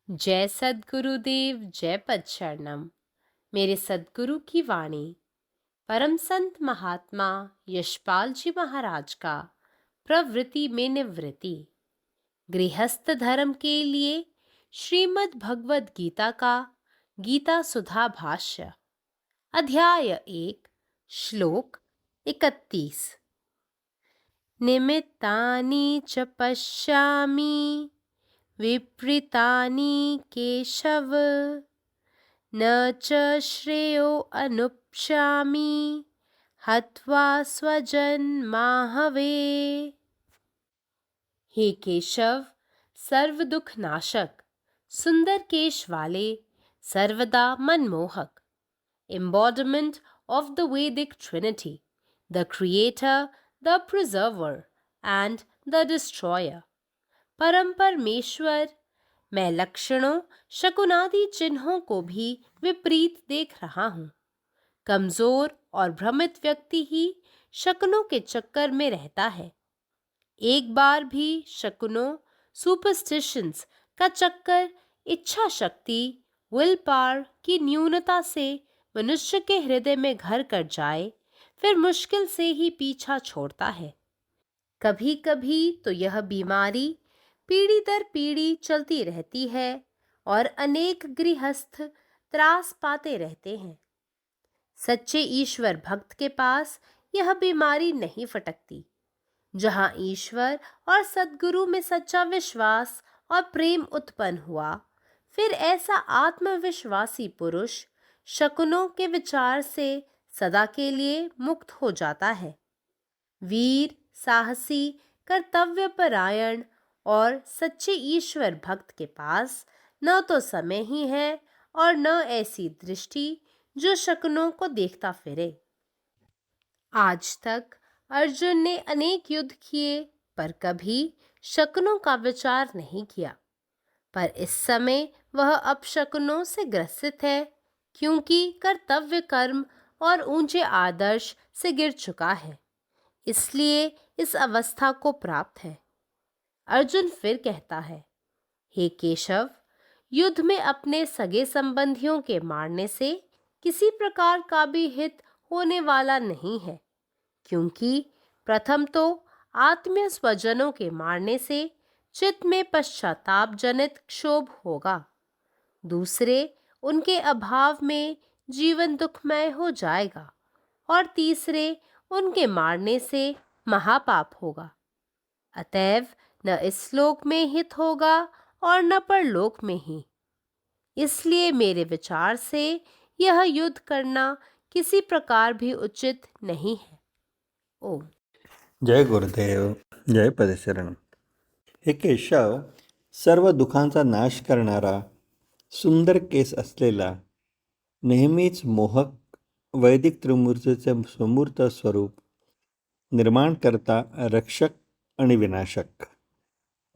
जय सद्गुरुदेव, जय पदशरणम। मेरे सद्गुरु की वाणी परम संत महात्मा यशपाल जी महाराज का प्रवृत्ति में निवृत्ति। गृहस्थ धर्म के लिए श्रीमद् भगवद गीता का गीता सुधा भाष्य, अध्याय 1, श्लोक 31। निमित्तानि च पश्यामि विपरीतानि केशव, न च श्रेयो अनुप्स्यामि हत्वा स्वजन्माहवे। हे केशव, सर्व दुख नाशक, सुंदर केश वाले, सर्वदा मनमोहक, embodiment of the Vedic Trinity, the Creator, the Preserver and the Destroyer, परम परमेश्वर, मैं लक्षणों शकुनादि चिन्हों को भी विपरीत देख रहा हूँ। कमजोर और भ्रमित व्यक्ति ही शकुनों के चक्कर में रहता है। एक बार भी शकुनों सुपरस्टिशंस का चक्कर इच्छा शक्ति विल पावर की न्यूनता से मनुष्य के हृदय में घर कर जाए, फिर मुश्किल से ही पीछा छोड़ता है। कभी कभी तो यह बीमारी पीढ़ी दर पीढ़ी चलती रहती है और अनेक गृहस्थ त्रास पाते रहते हैं। सच्चे ईश्वर भक्त के पास यह बीमारी नहीं फटकती। जहाँ ईश्वर और सद्गुरु में सच्चा विश्वास और प्रेम उत्पन्न हुआ, फिर ऐसा आत्मविश्वासी पुरुष शकुनों के विचार से सदा के लिए मुक्त हो जाता है। वीर, साहसी, कर्तव्यपरायण और सच्चे ईश्वर भक्त के पास न तो समय ही है और न ऐसी दृष्टि जो शकुनों को देखता फिरे। आज तक अर्जुन ने अनेक युद्ध किए, पर कभी शकुनों का विचार नहीं किया। पर इस समय वह अपशकुनों से ग्रसित है, क्योंकि कर्तव्य कर्म और ऊंचे आदर्श से गिर चुका है, इसलिए इस अवस्था को प्राप्त है। अर्जुन फिर कहता है, हे केशव, युद्ध में अपने सगे संबंधियों के मारने से किसी प्रकार का भी हित होने वाला नहीं है, क्योंकि प्रथम तो आत्मीय स्वजनों के मारने से चित्त में पश्चाताप जनित क्षोभ होगा, दूसरे उनके अभाव में जीवन दुखमय हो जाएगा, और तीसरे उनके मारने से महापाप होगा। अतएव न इस लोक में हित होगा और न परलोक में ही। इसलिए मेरे विचार से यह युद्ध करना किसी प्रकार भी उचित नहीं है। ओम। जय गुरुदेव, जय पदशरण। हे केशव, सर्व दुखांचा नाश करणारा, सुंदर केस असलेला, नेहमीच मोहक वैदिक त्रिमूर्तीचे समूर्त स्वरूप, निर्माणकर्ता, रक्षक आणि विनाशक,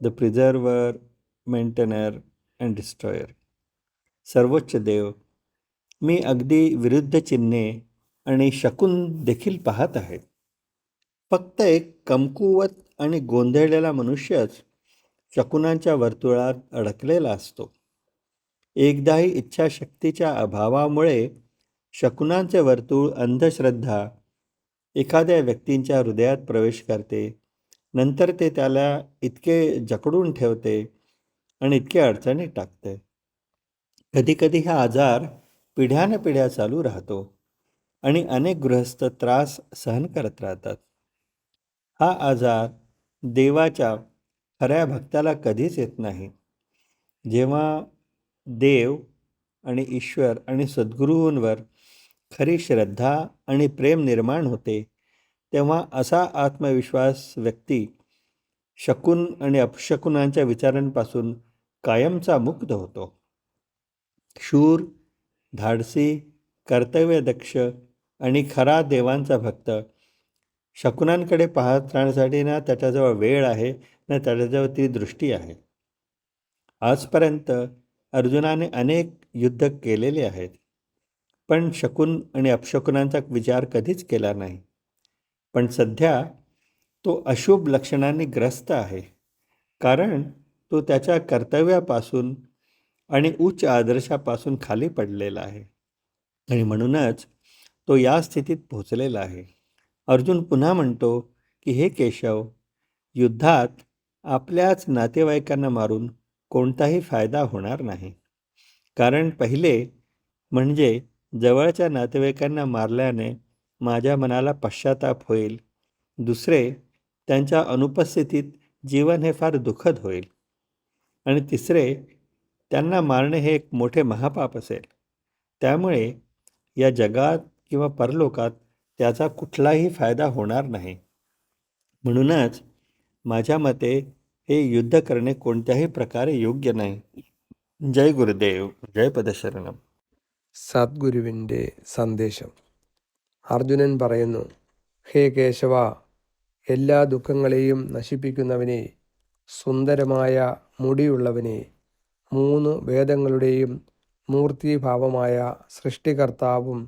द प्रिझर्वर, मेंटेनर अँड डिस्ट्रॉयर, सर्वोच्च देव, मी अगदी विरुद्ध चिन्हे आणि शकुन देखील पाहत आहे. फक्त एक कमकुवत आणि गोंधळलेला मनुष्यच शकुनांच्या वर्तुळात अडकलेला असतो. एकदाही इच्छाशक्तीच्या अभावामुळे शकुनांचे वर्तुळ अंधश्रद्धा एखाद्या व्यक्तींच्या हृदयात प्रवेश करते. नंतर ते त्याला इतके जकडून ठेवते आणि इतके अडचणीत टाकते. कधीकधी हा आजार पिढ्यानपिढ्या चालू राहतो आणि अनेक गृहस्थ त्रास सहन करत राहतात. हा आजार देवाच्या खऱ्या भक्ताला कधीच येत नाही. जेव्हा देव आणि ईश्वर आणि सद्गुरूंवर खरी श्रद्धा आणि प्रेम निर्माण होते, तेव्हा असा आत्मविश्वास व्यक्ती शकुन आणि अपशकुनांच्या विचारांपासून कायमचा मुक्त होतो. शूर, धाडसी, कर्तव्यदक्ष आणि खरा देवांचा भक्त शकुनांकडे पाहत राहण्यासाठी ना त्याच्याजवळ वेळ आहे, ना त्याच्याजवळ ती दृष्टी आहे. आजपर्यंत अर्जुनाने अनेक युद्ध केलेले आहेत, पण शकुन आणि अपशकुनांचा विचार कधीच केला नाही. पण सध्या तो अशुभ लक्षणांनी ग्रस्त आहे, कारण तो त्याच्या कर्तव्यापासून आणि उच्च आदर्शापासून खाली पडलेला आहे आणि म्हणूनच तो या स्थितीत पोहोचलेला आहे. अर्जुन पुन्हा म्हणतो की हे केशव, युद्धात आपल्याच नातेवाईकांना मारून कोणताही फायदा होणार नाही. कारण पहिले म्हणजे जवळच्या नातेवाईकांना मारल्याने माझ्या मनाला पश्चाताप होईल. दुसरे, त्यांच्या अनुपस्थितीत जीवन हे फार दुःखद होईल. आणि तिसरे, त्यांना मारणे हे एक मोठे महापाप असेल. त्यामुळे या जगात किंवा परलोकात त्याचा कुठलाही फायदा होणार नाही. म्हणूनच माझ्या मते हे युद्ध करणे कोणत्याही प्रकारे योग्य नाही. ജയ് ഗുരുദേവ്, ജയ് പദശരണം. സദ്ഗുരുവിൻ്റെ സന്ദേശം. അർജുനൻ പറയുന്നു, ഹേ കേശവ, എല്ലാ ദുഃഖങ്ങളെയും നശിപ്പിക്കുന്നവനെ, സുന്ദരമായ മുടിയുള്ളവനെ, 3 വേദങ്ങളുടെയും മൂർത്തിഭാവമായ സൃഷ്ടികർത്താവും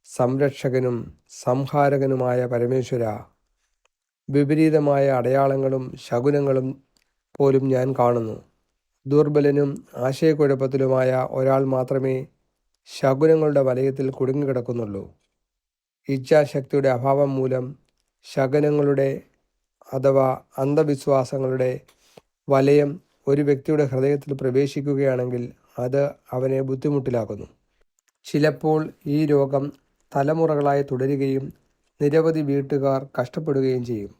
സംരക്ഷകനും സംഹാരകനുമായ പരമേശ്വര, വിപരീതമായ അടയാളങ്ങളും ശകുനങ്ങളും പോലും ഞാൻ കാണുന്നു. ദുർബലനും ആശയക്കുഴപ്പത്തിലുമായ ഒരാൾ മാത്രമേ ശകുനങ്ങളുടെ വലയത്തിൽ കുടുങ്ങിക്കിടക്കുന്നുള്ളൂ. ഇച്ഛാശക്തിയുടെ അഭാവം മൂലം ശകുനങ്ങളുടെ അഥവാ അന്ധവിശ്വാസങ്ങളുടെ വലയം ഒരു വ്യക്തിയുടെ ഹൃദയത്തിൽ പ്രവേശിക്കുകയാണെങ്കിൽ അത് അവനെ ബുദ്ധിമുട്ടിലാക്കുന്നു. ചിലപ്പോൾ ഈ രോഗം തലമുറകളായി തുടരുകയും നിരവധി വീട്ടുകാർ കഷ്ടപ്പെടുകയും ചെയ്യും.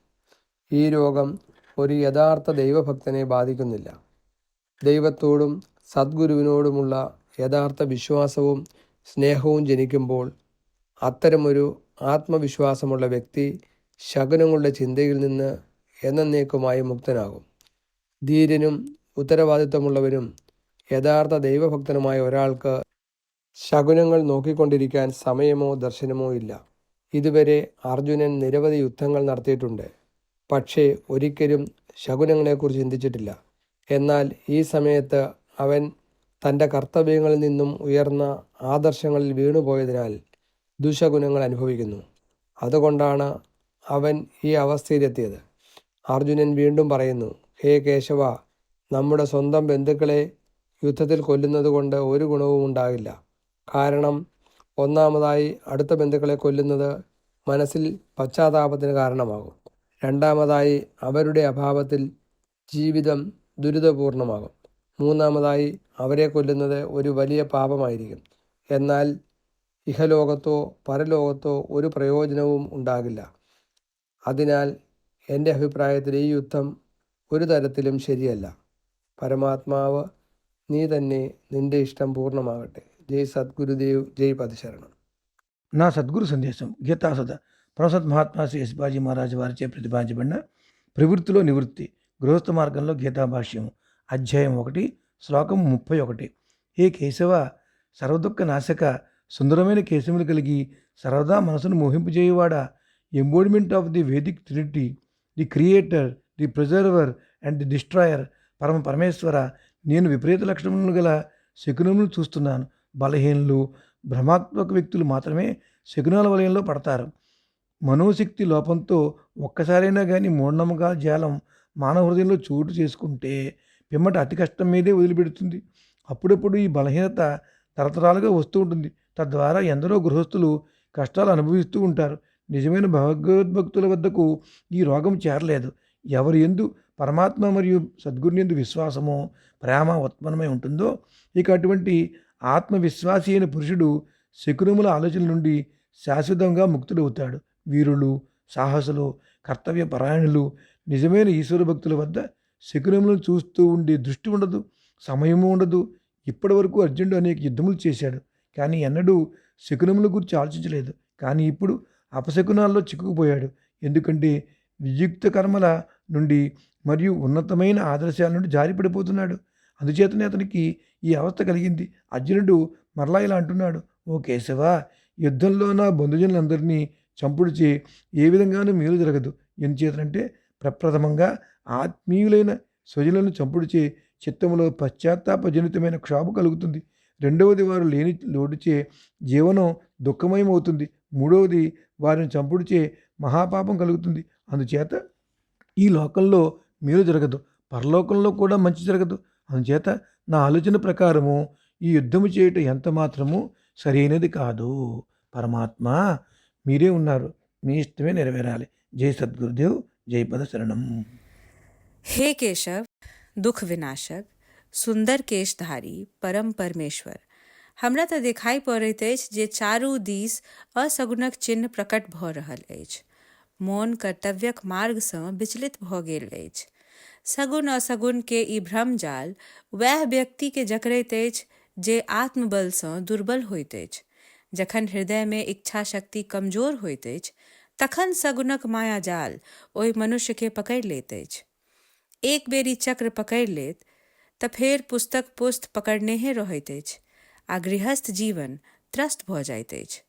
ഈ രോഗം ഒരു യഥാർത്ഥ ദൈവഭക്തനെ ബാധിക്കുന്നില്ല. ദൈവത്തോടും സദ്ഗുരുവിനോടുമുള്ള യഥാർത്ഥ വിശ്വാസവും സ്നേഹവും ജനിക്കുമ്പോൾ അത്തരമൊരു ആത്മവിശ്വാസമുള്ള വ്യക്തി ശകുനങ്ങളുടെ ചിന്തയിൽ നിന്ന് എന്നേക്കുമായി മുക്തനാകും. ധീരനും ഉത്തരവാദിത്വമുള്ളവരും യഥാർത്ഥ ദൈവഭക്തനുമായ ഒരാൾക്ക് ശകുനങ്ങൾ നോക്കിക്കൊണ്ടിരിക്കാൻ സമയമോ ദർശനമോ ഇല്ല. ഇതുവരെ അർജുനൻ നിരവധി യുദ്ധങ്ങൾ നടത്തിയിട്ടുണ്ട്, പക്ഷേ ഒരിക്കലും ശകുനങ്ങളെക്കുറിച്ച് ചിന്തിച്ചിട്ടില്ല. എന്നാൽ ഈ സമയത്ത് അവൻ തൻ്റെ കർത്തവ്യങ്ങളിൽ നിന്നും ഉയർന്ന ആദർശങ്ങളിൽ വീണുപോയതിനാൽ ദുശകുനങ്ങൾ അനുഭവിക്കുന്നു. അതുകൊണ്ടാണ് അവൻ ഈ അവസ്ഥയിലെത്തിയത്. അർജുനൻ വീണ്ടും പറയുന്നു, ഹേ കേശവ, നമ്മുടെ സ്വന്തം ബന്ധുക്കളെ യുദ്ധത്തിൽ കൊല്ലുന്നത് കൊണ്ട് ഒരു ഗുണവും ഉണ്ടാകില്ല. കാരണം ഒന്നാമതായി അടുത്ത ബന്ധുക്കളെ കൊല്ലുന്നത് മനസ്സിൽ പശ്ചാത്താപത്തിന് കാരണമാകും. രണ്ടാമതായി അവരുടെ അഭാവത്തിൽ ജീവിതം ദുരിതപൂർണമാകും. മൂന്നാമതായി അവരെ കൊല്ലുന്നത് ഒരു വലിയ പാപമായിരിക്കും. എന്നാൽ ഇഹലോകത്തോ പരലോകത്തോ ഒരു പ്രയോജനവും ഉണ്ടാകില്ല. അതിനാൽ എൻ്റെ അഭിപ്രായത്തിൽ ഈ യുദ്ധം ഒരു തരത്തിലും ശരിയല്ല. പരമാത്മാവ് നീ തന്നെ, നിന്റെ ఇష్టం పూర్ణమాగట్టే. జై సద్గురుదేవ్, జై పదశరణం. నా సద్గురు సందేశం గీతాసద ప్రసత్ మహాత్మా శ్రీ శివాజీ మహారాజు వారిచే ప్రతిపాదించబడిన ప్రవృత్తిలో నివృత్తి గృహస్థ మార్గంలో గీతా భాష్యం అధ్యాయం 1 శ్లోకం 31. హే కేశవ, సర్వదుఃఖ నాశక, సుందరమైన కేశములు కలిగి సర్వదా మనసును మోహింపజేయువాడా, embodiment of the Vedic trinity, the creator, the preserver and the destroyer, పరమేశ్వర, నేను విపరీత లక్షణములు గల శకునములను చూస్తున్నాను. బలహీనులు, భ్రమాత్మక వ్యక్తులు మాత్రమే శకునాల వలయంలో పడతారు. మనోశక్తి లోపంతో ఒక్కసారైనా కానీ మూఢనమ్మకాల జాలం మానవ హృదయంలో చోటు చేసుకుంటే పిమ్మట అతి కష్టం మీదే వదిలిపెడుతుంది. అప్పుడప్పుడు ఈ బలహీనత తరతరాలుగా వస్తూ ఉంటుంది. తద్వారా ఎందరో గృహస్థులు కష్టాలు అనుభవిస్తూ ఉంటారు. నిజమైన భగవద్భక్తుల వద్దకు ఈ రోగం చేరలేదు. ఎవరి యందు పరమాత్మ మరియు సద్గురుని యందు విశ్వాసమో ప్రేమ ఉత్పన్నమై ఉంటుందో, ఇక అటువంటి ఆత్మవిశ్వాసి అయిన పురుషుడు శకునముల ఆలోచన నుండి శాశ్వతంగా ముక్తుడవుతాడు. వీరులు, సాహసులు, కర్తవ్య పరాయణులు, నిజమైన ఈశ్వర భక్తుల వద్ద శకునములను చూస్తూ ఉండే దృష్టి ఉండదు, సమయము ఉండదు. ఇప్పటి వరకు అర్జునుడు అనేక యుద్ధములు చేశాడు, కానీ ఎన్నడూ శకునముల గురించి ఆలోచించలేదు. కానీ ఇప్పుడు అపశకునాల్లో చిక్కుకుపోయాడు. ఎందుకంటే వియుక్త కర్మల నుండి మరియు ఉన్నతమైన ఆదర్శాల నుండి జారిపడిపోతున్నాడు. అందుచేతనే అతనికి ఈ అవస్థ కలిగింది. అర్జునుడు మరలా ఇలా అంటున్నాడు, ఓ కేశవ, యుద్ధంలో నా బంధుజనులందరినీ చంపుడిచే ఏ విధంగానూ మేలు జరగదు. ఎందుచేతనంటే ప్రప్రథమంగా ఆత్మీయులైన స్వజనులను చంపుడిచే చిత్తములో పశ్చాత్తాపజనితమైన క్షోభ కలుగుతుంది. రెండవది వారు లేని లోటుచే జీవనం దుఃఖమయమవుతుంది. మూడవది వారిని చంపుడిచే మహాపాపం కలుగుతుంది. అందుచేత ఈ లోకంలో మేలు జరగదు, పరలోకంలో కూడా మంచి జరగదు. అందుచేత నా ఆలోచన ప్రకారము ఈ యుద్ధము చేయటం ఎంత మాత్రము సరైనది కాదు. పరమాత్మ మీరే ఉన్నారు, మీ ఇష్టమే నెరవేరాలి. జై సద్గురుదేవ్, జై పద శరణం. हे केशव, दुख विनाशक, सुंदर केशधारी परम परमेश्वर, हमरा तऽ देखाई पड़ैत अछि जे चारू दिस असगुनक चिन्ह प्रकट भऽ रहल अछि। मोन कर्तव्यक मार्गसँ विचलित भऽ गेल अछि। सगुन असगुन के ई भ्रमजाल वएह व्यक्ति के जकड़ैत अछि जे आत्मबलसँ दुर्बल होइत अछि। जखन हृदय में इच्छा शक्ति कमजोर होइत अछि तखन सगुनक मायाजाल ओहि मनुष्य के पकड़ि लैत अछि। एक बेरी चक्र पकड़ि लेत तऽ फेर पुस्तक पुस्त पकड़नेहे रहैत अछि आ गृहस्थ जीवन त्रस्त भऽ जाइत अछि।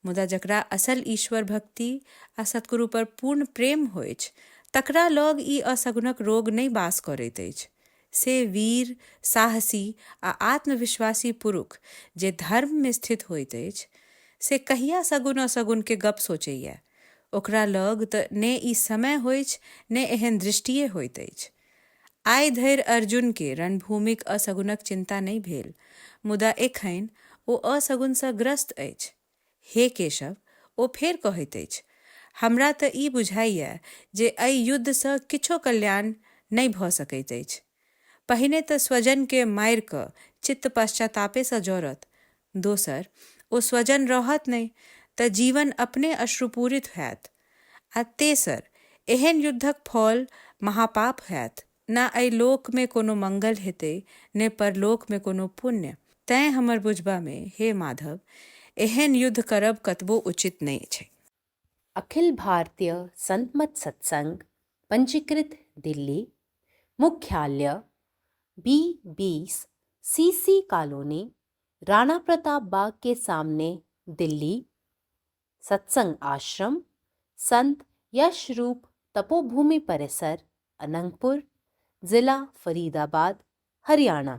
मुदा जकरा असल ईश्वर भक्ति आ सतगुरु पर पूर्ण प्रेम होइछ तकरा लग ई असगुनक रोग नहि बास करैत अछि। से वीर, साहसी आ आत्मविश्वासी पुरुष जे धर्म में स्थित होइत अछि से कहिया सगुन असगुन के गप सोचैया। ओकरा लग तऽ ने ई समय होइछ ने एहन दृष्टिए होइत अछि। आइ धरि अर्जुन के रणभूमिक असगुनक चिंता नहि भेल, मुदा एखन ओ असगुनसँ ग्रस्त अछि। हे केशव, ओ फेर कहैत अछि, हमरा तऽ ई बुझाइए जे एहि युद्धसँ किछो कल्याण नहि भऽ सकैत अछि। पहिने तऽ स्वजन के मारि कऽ चित्त पश्चातापेसँ जरत। दोसर, ओ स्वजन रहत नहि तऽ जीवन अपने अश्रुपूरित हैत। आ तेसर, एहन युद्धक फल महापाप हैत। ना एहि लोक में कोनो मंगल हेतै ने परलोक में कोनो पुण्य। तैं हमर बुझबा में, हे माधव, एहन युद्ध करब कतबो उचित नहीं छै। अखिल भारतीय संतमत सत्संग, पंजीकृत दिल्ली, मुख्यालय B20 CC colony, Rana Pratap Bagh के सामने, दिल्ली। सत्संग आश्रम संत यशरूप तपोभूमि परिसर, अनंगपुर, जिला फरीदाबाद, हरियाणा।